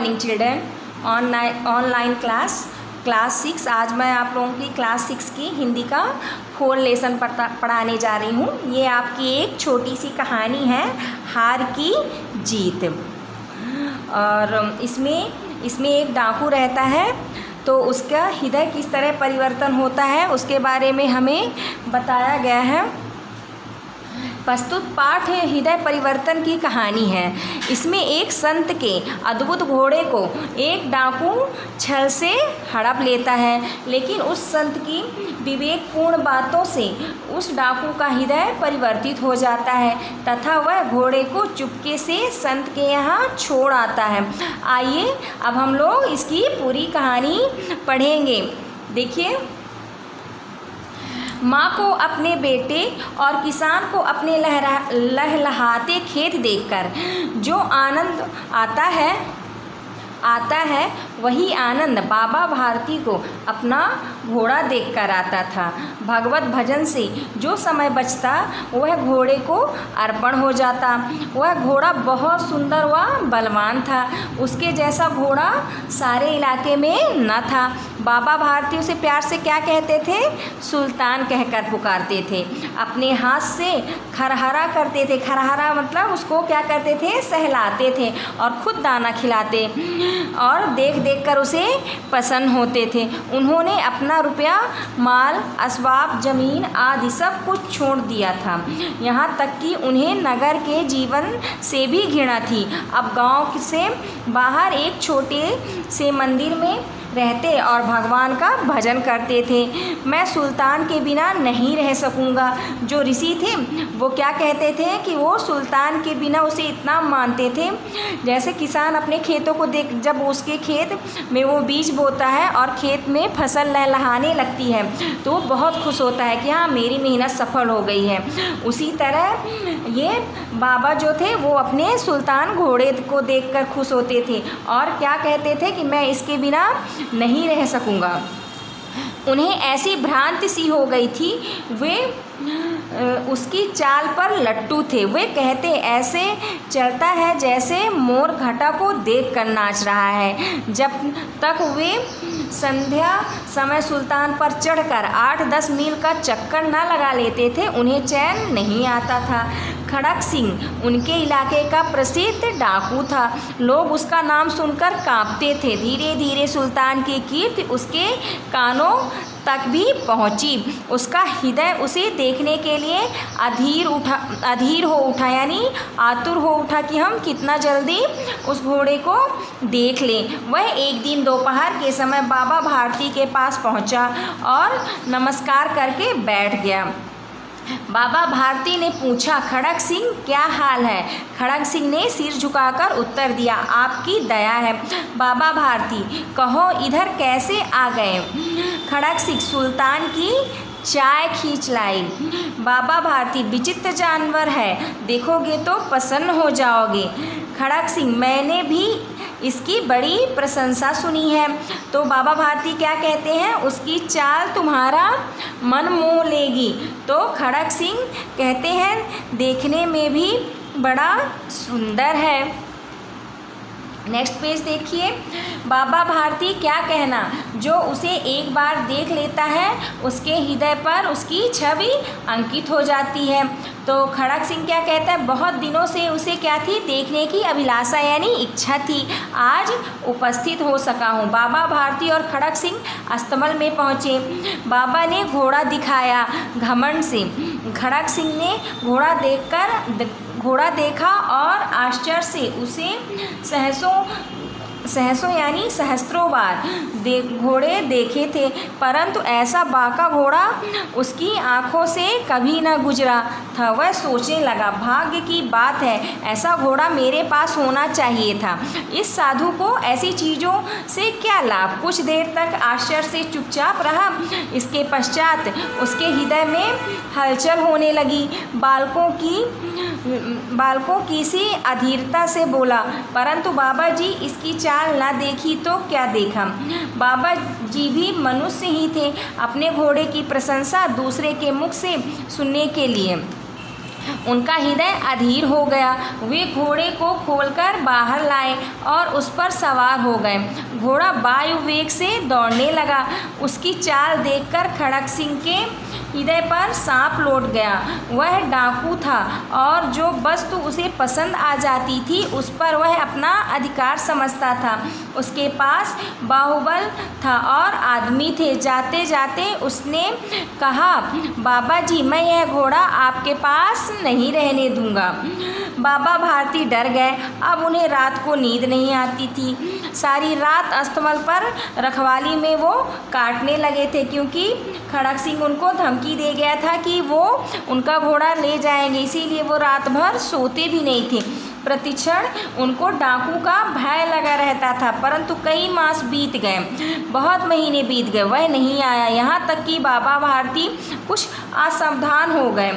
Morning children. Online class 6। आज मैं आप लोगों की क्लास 6 की हिंदी का 4 लेसन पढ़ाने जा रही हूँ। ये आपकी एक छोटी सी कहानी है, हार की जीत। और इसमें एक डाकू रहता है, तो उसका हृदय किस तरह परिवर्तन होता है उसके बारे में हमें बताया गया है। प्रस्तुत पाठ है हृदय परिवर्तन की कहानी है। इसमें एक संत के अद्भुत घोड़े को एक डाकू छल से हड़प लेता है, लेकिन उस संत की विवेकपूर्ण बातों से उस डाकू का हृदय परिवर्तित हो जाता है तथा वह घोड़े को चुपके से संत के यहाँ छोड़ आता है। आइए अब हम लोग इसकी पूरी कहानी पढ़ेंगे। देखिए, माँ को अपने बेटे और किसान को अपने लहलहाते खेत देखकर जो आनंद आता है वही आनंद बाबा भारती को अपना घोड़ा देखकर आता था। भगवत भजन से जो समय बचता वह घोड़े को अर्पण हो जाता। वह घोड़ा बहुत सुंदर व बलवान था। उसके जैसा घोड़ा सारे इलाके में न था। बाबा भारती उसे प्यार से क्या कहते थे? सुल्तान कहकर पुकारते थे। अपने हाथ से खरहरा करते थे। खरहरा मतलब उसको क्या करते थे? सहलाते थे और खुद दाना खिलाते और देख देख कर उसे पसंद होते थे। उन्होंने अपना रुपया, माल, असबाब, ज़मीन आदि सब कुछ छोड़ दिया था। यहाँ तक कि उन्हें नगर के जीवन से भी घृणा थी। अब गांव से बाहर एक छोटे से मंदिर में रहते और भगवान का भजन करते थे। मैं सुल्तान के बिना नहीं रह सकूंगा। जो ऋषि थे वो क्या कहते थे कि वो सुल्तान के बिना उसे इतना मानते थे। जैसे किसान अपने खेतों को देख, जब उसके खेत में वो बीज बोता है और खेत में फसल लहलहाने लगती है तो वो बहुत खुश होता है कि हाँ, मेरी मेहनत सफल हो गई है। उसी तरह ये बाबा जो थे वो अपने सुल्तान घोड़े को देखकर खुश होते थे और क्या कहते थे कि मैं इसके बिना नहीं रह सकूंगा। उन्हें ऐसी भ्रांति सी हो गई थी, वे उसकी चाल पर लट्टू थे। वे कहते ऐसे चलता है जैसे मोर घटा को देख कर नाच रहा है। जब तक वे संध्या समय सुल्तान पर चढ़कर 8-10 मील का चक्कर न लगा लेते थे उन्हें चैन नहीं आता था। खड़क सिंह उनके इलाके का प्रसिद्ध डाकू था। लोग उसका नाम सुनकर कांपते थे। धीरे धीरे सुल्तान की कीर्ति उसके कानों तक भी पहुंची। उसका हृदय उसे देखने के लिए अधीर हो उठा, यानी आतुर हो उठा कि हम कितना जल्दी उस घोड़े को देख लें। वह एक दिन दोपहर के समय बाबा भारती के पास पहुंचा और नमस्कार करके बैठ गया। बाबा भारती ने पूछा, खड़क सिंह क्या हाल है? खड़क सिंह ने सिर झुकाकर उत्तर दिया, आपकी दया है बाबा भारती। कहो इधर कैसे आ गए? खड़क सिंह सुल्तान की चाय खींच लाई। बाबा भारती, विचित्र जानवर है, देखोगे तो प्रसन्न हो जाओगे। खड़क सिंह, मैंने भी इसकी बड़ी प्रशंसा सुनी है। तो बाबा भारती क्या कहते हैं? उसकी चाल तुम्हारा मन मोह लेगी। तो खड़क सिंह कहते हैं देखने में भी बड़ा सुंदर है। नेक्स्ट पेज देखिए। बाबा भारती क्या कहना, जो उसे एक बार देख लेता है उसके हृदय पर उसकी छवि अंकित हो जाती है। तो खड़क सिंह क्या कहता है? बहुत दिनों से उसे क्या थी? देखने की अभिलाषा यानी इच्छा थी। आज उपस्थित हो सका हूँ। बाबा भारती और खड़क सिंह अस्तबल में पहुँचे। बाबा ने घोड़ा दिखाया घमंड से। खड़क सिंह ने घोड़ा देखा और आश्चर्य से उसे सहसों यानी सहस्त्रों बार घोड़े देखे थे, परंतु ऐसा बाका घोड़ा उसकी आंखों से कभी न गुजरा था। वह सोचने लगा, भाग्य की बात है, ऐसा घोड़ा मेरे पास होना चाहिए था। इस साधु को ऐसी चीज़ों से क्या लाभ? कुछ देर तक आश्चर्य से चुपचाप रहा। इसके पश्चात उसके हृदय में हलचल होने लगी। बालकों की सी अधीरता से बोला, परंतु बाबा जी इसकी चाल ना देखी तो क्या देखा? बाबा जी भी मनुष्य ही थे। अपने घोड़े की प्रशंसा दूसरे के मुख से सुनने के लिए उनका हृदय अधीर हो गया। वे घोड़े को खोलकर बाहर लाए और उस पर सवार हो गए। घोड़ा वायु वेग से दौड़ने लगा। उसकी चाल देखकर खड़ग सिंह के हृदय पर सांप लौट गया। वह डाकू था और जो वस्तु उसे पसंद आ जाती थी उस पर वह अपना अधिकार समझता था। उसके पास बाहुबल था और आदमी थे। जाते जाते उसने कहा, बाबा जी, मैं यह घोड़ा आपके पास नहीं रहने दूंगा। बाबा भारती डर गए। अब उन्हें रात को नींद नहीं आती थी। सारी रात अस्तबल पर रखवाली में वो काटने लगे थे, क्योंकि खड़ग सिंह उनको धमकी दे गया था कि वो उनका घोड़ा ले जाएंगे। इसीलिए वो रात भर सोते भी नहीं थे। प्रतिक्षण उनको डाकू का भय लगा रहता था। परंतु कई मास बीत गए, बहुत महीने बीत गए, वह नहीं आया। यहाँ तक कि बाबा भारती कुछ असावधान हो गए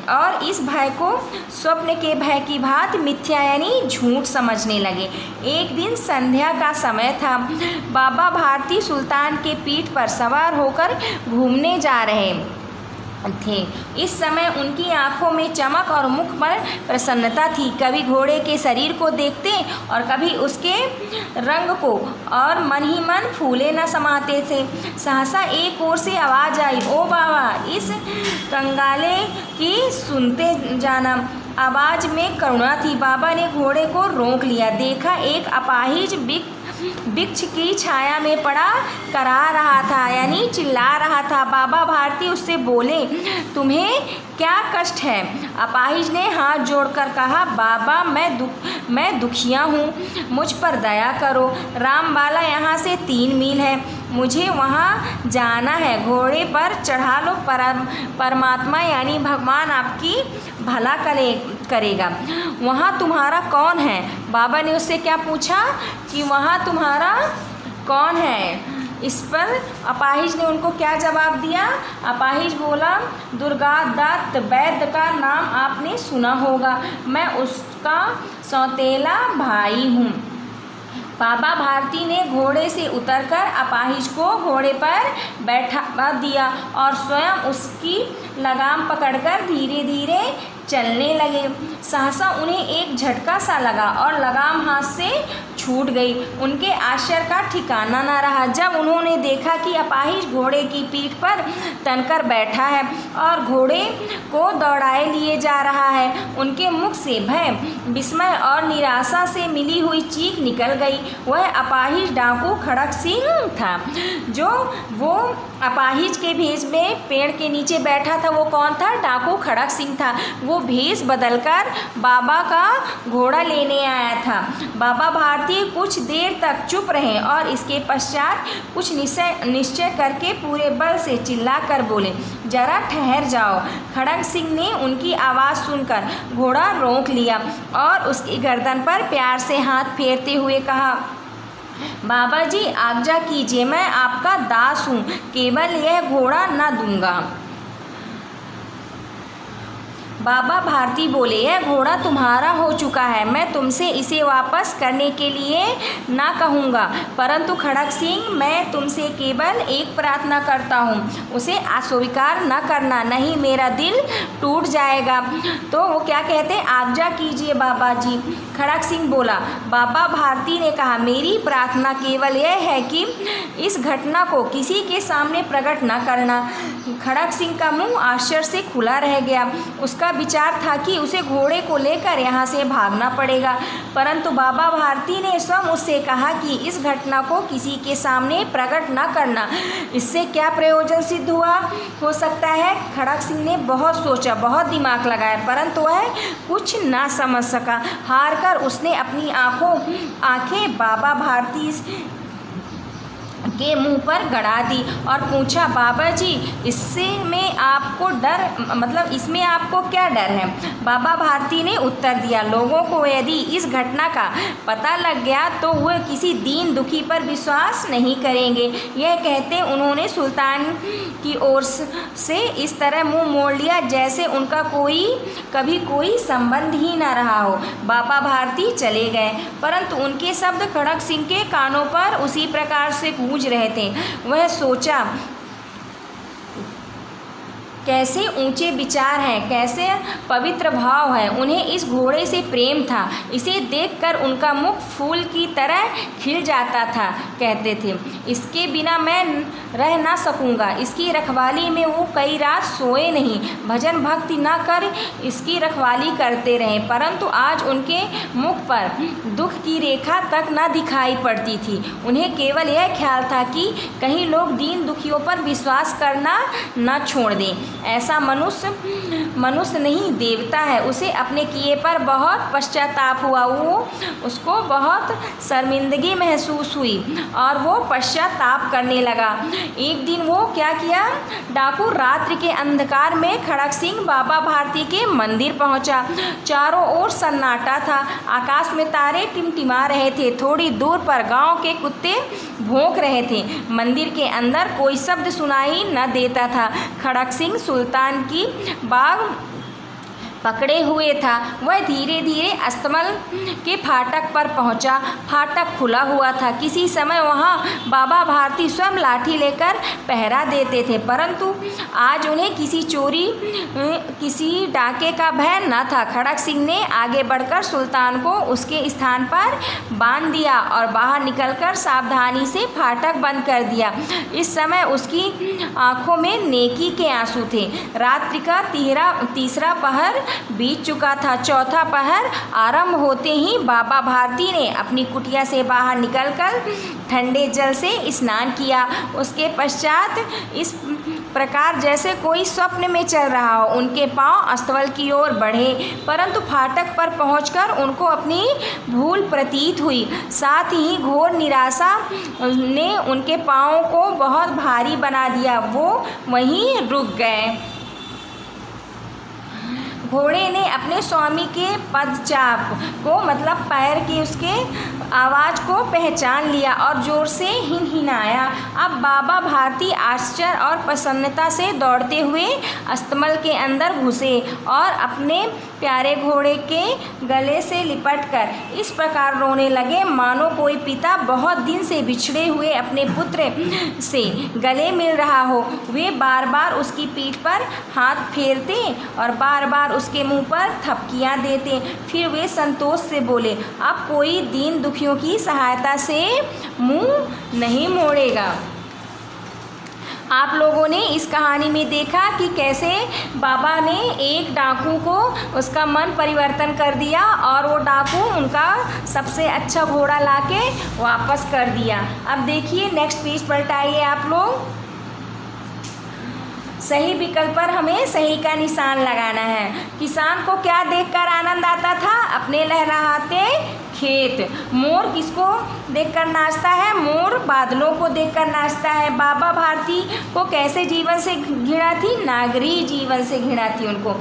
और इस भय को स्वप्न के भय की भांति मिथ्या यानी झूठ समझने लगे। एक दिन संध्या का समय था। बाबा भारती सुल्तान के पीठ पर सवार होकर घूमने जा रहे थे। इस समय उनकी आंखों में चमक और मुख पर प्रसन्नता थी। कभी घोड़े के शरीर को देखते और कभी उसके रंग को, और मन ही मन फूले न समाते थे। सहसा एक ओर से आवाज़ आई, ओ बाबा, इस कंगाले की सुनते जाना। आवाज़ में करुणा थी। बाबा ने घोड़े को रोक लिया। देखा एक अपाहिज वृक्ष की छाया में पड़ा करा रहा था, यानी चिल्ला रहा था। बाबा भारती उससे बोले, तुम्हें क्या कष्ट है? अपाहिज ने हाथ जोड़कर कहा, बाबा, मैं दुखिया हूँ, मुझ पर दया करो। रामबाला यहाँ से 3 मील है, मुझे वहाँ जाना है। घोड़े पर चढ़ा लो, परमात्मा यानी भगवान आपकी भला करेगा। वहाँ तुम्हारा कौन है? बाबा ने उससे क्या पूछा कि वहाँ तुम्हारा कौन है? इस पर अपाहिज ने उनको क्या जवाब दिया? अपाहिज बोला, दुर्गादत्त वैद्य का नाम आपने सुना होगा, मैं उसका सौतेला भाई हूँ। बाबा भारती ने घोड़े से उतरकर अपाहिज को घोड़े पर बैठा दिया और स्वयं उसकी लगाम पकड़कर धीरे धीरे चलने लगे। सहसा उन्हें एक झटका सा लगा और लगाम हाथ से छूट गई। उनके आश्चर्य का ठिकाना न रहा जब उन्होंने देखा कि अपाहिज घोड़े की पीठ पर तनकर बैठा है और घोड़े को दौड़ाए लिए जा रहा है। उनके मुख से भय, विस्मय और निराशा से मिली हुई चीख निकल गई। वह अपाहिज डाकू खड़ग सिंह था। जो वो अपाहिज के भेष में पेड़ के नीचे बैठा था, वो कौन था? डाकू खड़ग सिंह था। वो भेष बदलकर बाबा का घोड़ा लेने आया था। बाबा भारती कुछ देर तक चुप रहे और इसके पश्चात कुछ निश्चय करके पूरे बल से चिल्ला कर बोले, जरा ठहर जाओ। खड़ग सिंह ने उनकी आवाज़ सुनकर घोड़ा रोक लिया और उसकी गर्दन पर प्यार से हाथ फेरते हुए कहा, बाबा जी, आज्ञा कीजिए, मैं आपका दास हूँ, केवल यह घोड़ा न दूंगा। बाबा भारती बोले, यह घोड़ा तुम्हारा हो चुका है, मैं तुमसे इसे वापस करने के लिए ना कहूँगा। परंतु खड़ग सिंह, मैं तुमसे केवल एक प्रार्थना करता हूँ, उसे अस्वीकार न करना, नहीं मेरा दिल टूट जाएगा। तो वो क्या कहते? आज्ञा कीजिए बाबा जी। खड़ग सिंह बोला। बाबा भारती ने कहा, मेरी प्रार्थना केवल यह है कि इस घटना को किसी के सामने प्रकट न करना। खड़ग सिंह का मुंह आश्चर्य से खुला रह गया। उसका विचार था कि उसे घोड़े को लेकर यहाँ से भागना पड़ेगा, परंतु बाबा भारती ने स्वयं उससे कहा कि इस घटना को किसी के सामने प्रकट न करना। इससे क्या प्रयोजन सिद्ध हो सकता है? खड़ग सिंह ने बहुत सोचा, बहुत दिमाग लगाया, परंतु वह कुछ ना समझ सका। हार कर उसने अपनी आंखें बाबा भारती के मुंह पर गड़ा दी और पूछा, बाबा जी, इसमें आपको क्या डर है? बाबा भारती ने उत्तर दिया, लोगों को यदि इस घटना का पता लग गया तो वह किसी दीन दुखी पर विश्वास नहीं करेंगे। यह कहते उन्होंने सुल्तान की ओर से इस तरह मुंह मोड़ लिया जैसे उनका कभी कोई संबंध ही न रहा हो। बाबा भारती चले गए, परंतु उनके शब्द खड़ग सिंह के कानों पर उसी प्रकार से गूंज रहे थे। वह सोचा कैसे ऊंचे विचार हैं, कैसे पवित्र भाव है। उन्हें इस घोड़े से प्रेम था। इसे देखकर उनका मुख फूल की तरह खिल जाता था। कहते थे, इसके बिना मैं रह ना सकूँगा। इसकी रखवाली में वो कई रात सोए नहीं, भजन भक्ति न कर इसकी रखवाली करते रहे। परंतु आज उनके मुख पर दुख की रेखा तक न दिखाई पड़ती थी। उन्हें केवल यह ख्याल था कि कहीं लोग दीन दुखियों पर विश्वास करना न छोड़ दें। ऐसा मनुष्य नहीं, देवता है। उसे अपने किए पर बहुत पश्चाताप हुआ। उसको बहुत शर्मिंदगी महसूस हुई और वो पश्चाताप करने लगा। एक दिन वो क्या किया, डाकू रात्रि के अंधकार में खड़क सिंह बाबा भारती के मंदिर पहुंचा। चारों ओर सन्नाटा था। आकाश में तारे टिमटिमा रहे थे। थोड़ी दूर पर गांव के कुत्ते भौंक रहे थे। मंदिर के अंदर कोई शब्द सुनाई न देता था। खड़क सिंह सुल्तान की बाग पकड़े हुए था। वह धीरे धीरे अस्तमल के फाटक पर पहुंचा। फाटक खुला हुआ था। किसी समय वहां बाबा भारती स्वयं लाठी लेकर पहरा देते थे, परंतु आज उन्हें किसी डाके का भय न था। खड़क सिंह ने आगे बढ़कर सुल्तान को उसके स्थान पर बांध दिया और बाहर निकलकर सावधानी से फाटक बंद कर दिया। इस समय उसकी आंखों में नेकी के आंसू थे। रात्रि का तीसरा पहर बीत चुका था। चौथा पहर आरंभ होते ही बाबा भारती ने अपनी कुटिया से बाहर निकलकर ठंडे जल से स्नान किया। उसके पश्चात इस प्रकार जैसे कोई स्वप्न में चल रहा हो उनके पांव अस्तबल की ओर बढ़े, परंतु फाटक पर पहुंचकर उनको अपनी भूल प्रतीत हुई। साथ ही घोर निराशा ने उनके पांवों को बहुत भारी बना दिया। वो वहीं रुक गए। घोड़े ने अपने स्वामी के पदचाप को, मतलब पैर की उसके आवाज़ को पहचान लिया और ज़ोर से हिनहिनाया। अब बाबा भारती आश्चर्य और प्रसन्नता से दौड़ते हुए अस्तमल के अंदर घुसे और अपने प्यारे घोड़े के गले से लिपटकर इस प्रकार रोने लगे मानो कोई पिता बहुत दिन से बिछड़े हुए अपने पुत्र से गले मिल रहा हो। वे बार बार उसकी पीठ पर हाथ फेरते और बार बार उसके मुंह पर थपकियां देते। फिर वे संतोष से बोले, अब कोई दीन दुखियों की सहायता से मुंह नहीं मोड़ेगा। आप लोगों ने इस कहानी में देखा कि कैसे बाबा ने एक डाकू को उसका मन परिवर्तन कर दिया और वो डाकू उनका सबसे अच्छा घोड़ा लाके वापस कर दिया। अब देखिए नेक्स्ट पेज पलटाइए आप लोग। सही विकल्प पर हमें सही का निशान लगाना है। किसान को क्या देखकर आनंद आता था? अपने लहराते खेत। मोर किसको देखकर नाचता है? मोर बादलों को देखकर नाचता है। बाबा भारती को कैसे जीवन से घृणा थी? नागरी जीवन से घृणा थी उनको।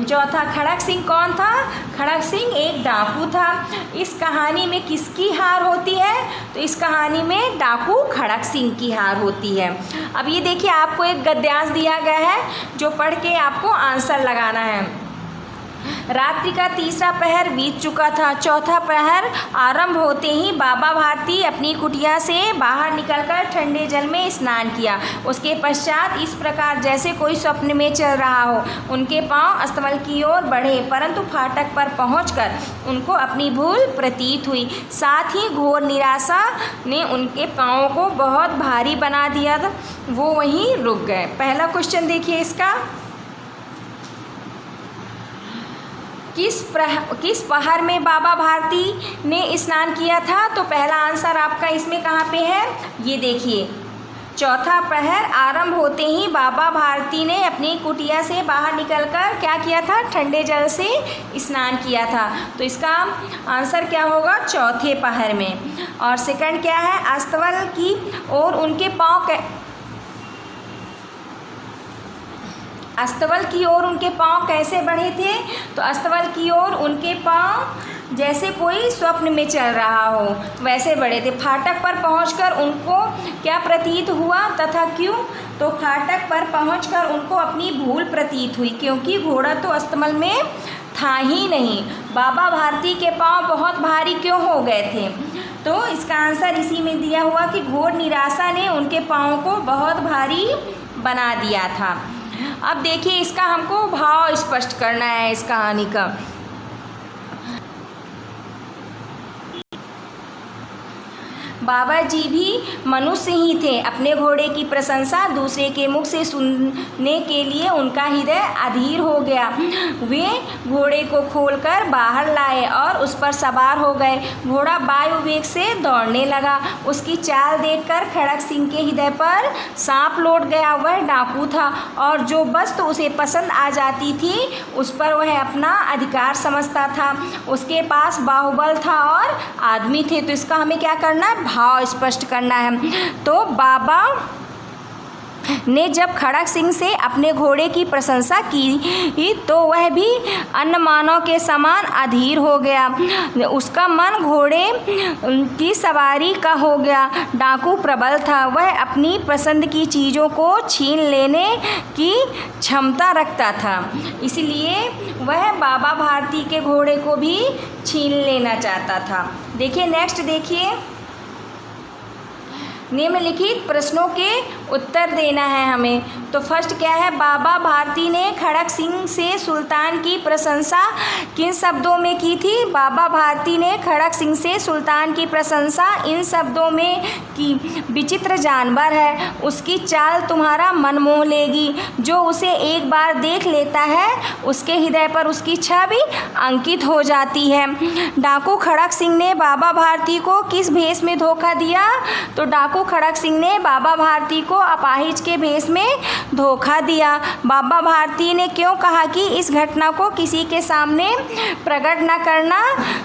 चौथा, खड़क सिंह कौन था? खड़क सिंह एक डाकू था। इस कहानी में किसकी हार होती है? तो इस कहानी में डाकू खड़क सिंह की हार होती है। अब ये देखिए, आपको एक गद्यांश दिया गया है जो पढ़ के आपको आंसर लगाना है। रात्रि का तीसरा पहर बीत चुका था। चौथा पहर आरंभ होते ही बाबा भारती अपनी कुटिया से बाहर निकलकर ठंडे जल में स्नान किया। उसके पश्चात इस प्रकार जैसे कोई स्वप्न में चल रहा हो उनके पांव अस्तमल की ओर बढ़े, परंतु फाटक पर पहुंचकर उनको अपनी भूल प्रतीत हुई। साथ ही घोर निराशा ने उनके पांवों को बहुत भारी बना दिया। वो वहीं रुक गए। पहला क्वेश्चन देखिए इसका, किस पहर में बाबा भारती ने स्नान किया था? तो पहला आंसर आपका इसमें कहाँ पे है? ये देखिए, चौथा पहर आरंभ होते ही बाबा भारती ने अपनी कुटिया से बाहर निकलकर क्या किया था? ठंडे जल से स्नान किया था। तो इसका आंसर क्या होगा? चौथे पहर में। और सेकंड क्या है? अस्तबल की ओर उनके पाँव कैसे बढ़े थे? तो अस्तबल की ओर उनके पाँव जैसे कोई स्वप्न में चल रहा हो वैसे बढ़े थे। फाटक पर पहुंचकर उनको क्या प्रतीत हुआ तथा क्यों? तो फाटक पर पहुंचकर उनको अपनी भूल प्रतीत हुई, क्योंकि घोड़ा तो अस्तबल में था ही नहीं। बाबा भारती के पाँव बहुत भारी क्यों हो गए थे? तो इसका आंसर इसी में दिया हुआ कि घोर निराशा ने उनके पाँव को बहुत भारी बना दिया था। अब देखिए इसका हमको भाव स्पष्ट करना है इस कहानी का। बाबा जी भी मनुष्य ही थे। अपने घोड़े की प्रशंसा दूसरे के मुख से सुनने के लिए उनका हृदय अधीर हो गया। वे घोड़े को खोलकर बाहर लाए और उस पर सवार हो गए। घोड़ा वायु वेग से दौड़ने लगा। उसकी चाल देखकर खड़क सिंह के हृदय पर सांप लौट गया। वह डाकू था और जो वस्तु उसे पसंद आ जाती थी उस पर वह अपना अधिकार समझता था। उसके पास बाहुबल था और आदमी थे। तो इसका हमें क्या करना है, भाव स्पष्ट करना है। तो बाबा ने जब खड़क सिंह से अपने घोड़े की प्रशंसा की तो वह भी अन्य मानव के समान अधीर हो गया। उसका मन घोड़े की सवारी का हो गया। डाकू प्रबल था। वह अपनी पसंद की चीज़ों को छीन लेने की क्षमता रखता था, इसलिए वह बाबा भारती के घोड़े को भी छीन लेना चाहता था। देखिए नेक्स्ट देखिए, निम्नलिखित प्रश्नों के उत्तर देना है हमें। तो फर्स्ट क्या है, बाबा भारती ने खड़क सिंह से सुल्तान की प्रशंसा किन शब्दों में की थी? बाबा भारती ने खड़क सिंह से सुल्तान की प्रशंसा इन शब्दों में की, विचित्र जानवर है, उसकी चाल तुम्हारा मन मोह लेगी, जो उसे एक बार देख लेता है उसके हृदय पर उसकी छवि अंकित हो जाती है। डाकू खड़क सिंह ने बाबा भारती को किस भेष में धोखा दिया? तो डाकू खड़क सिंह ने बाबा भारती को अपाहिज के भेष में धोखा दिया। बाबा भारती ने क्यों कहा कि इस घटना को किसी के सामने प्रकट न करना?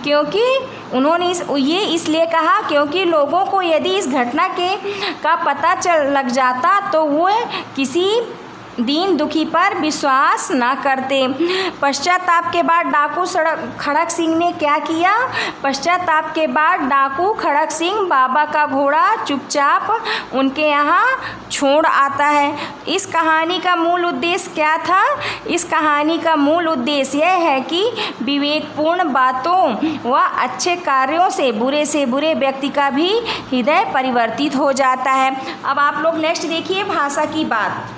क्योंकि उन्होंने ये इसलिए कहा क्योंकि लोगों को यदि इस घटना का पता लग जाता तो वो किसी दीन दुखी पर विश्वास न करते। पश्चाताप के बाद डाकू खड़क सिंह ने क्या किया? पश्चाताप के बाद डाकू खड़क सिंह बाबा का घोड़ा चुपचाप उनके यहाँ छोड़ आता है। इस कहानी का मूल उद्देश्य क्या था? इस कहानी का मूल उद्देश्य यह है कि विवेकपूर्ण बातों व अच्छे कार्यों से बुरे व्यक्ति का भी हृदय परिवर्तित हो जाता है। अब आप लोग नेक्स्ट देखिए, भाषा की बात।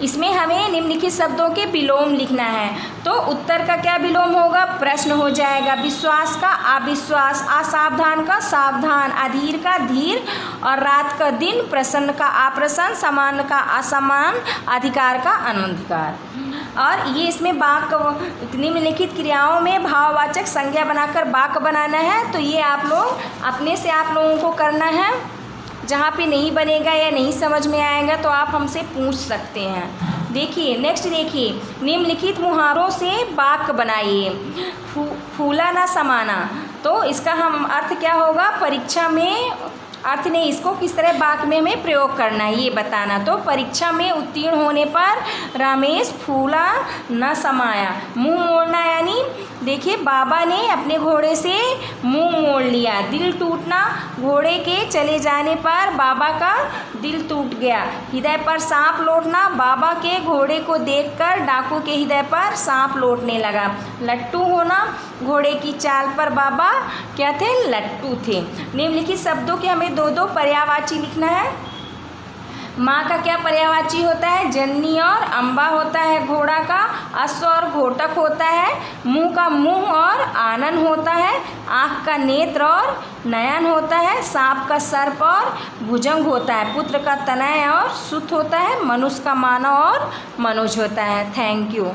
इसमें हमें निम्नलिखित शब्दों के विलोम लिखना है। तो उत्तर का क्या विलोम होगा? प्रश्न हो जाएगा। विश्वास का अविश्वास, असावधान का सावधान, अधीर का धीर और रात का दिन, प्रसन्न का अप्रसन्न, समान का असमान, अधिकार का अनधिकार। और ये इसमें वाक्य निम्नलिखित क्रियाओं में भाववाचक संज्ञा बनाकर वाक्य बनाना है। तो ये आप लोग अपने से आप लोगों को करना है। जहाँ पे नहीं बनेगा या नहीं समझ में आएगा तो आप हमसे पूछ सकते हैं। देखिए नेक्स्ट देखिए, निम्नलिखित मुहावरों से वाक्य बनाइए। फूला ना समाना, तो इसका हम अर्थ क्या होगा? परीक्षा में अर्थ नहीं, इसको किस तरह वाक्य में हमें प्रयोग करना है ये बताना। तो परीक्षा में उत्तीर्ण होने पर रमेश फूला न समाया। मुंह मोड़ना यानी देखिए बाबा ने अपने घोड़े से मुंह मोड़ लिया। दिल टूटना, घोड़े के चले जाने पर बाबा का दिल टूट गया। हृदय पर सांप लौटना, बाबा के घोड़े को देखकर डाकू के हृदय पर सांप लौटने लगा। लट्टू होना, घोड़े की चाल पर बाबा क्या थे? लट्टू थे। निम्नलिखित शब्दों के हमें दो दो पर्यायवाची लिखना है। माँ का क्या पर्यायवाची होता है? जननी और अम्बा होता है। घोड़ा का अश्व और घोटक होता है। मुंह का मुंह और आनन होता है। आँख का नेत्र और नयन होता है। सांप का सर्प और भुजंग होता है। पुत्र का तनय और सुत होता है। मनुष्य का मानव और मनोज होता है। Thank you.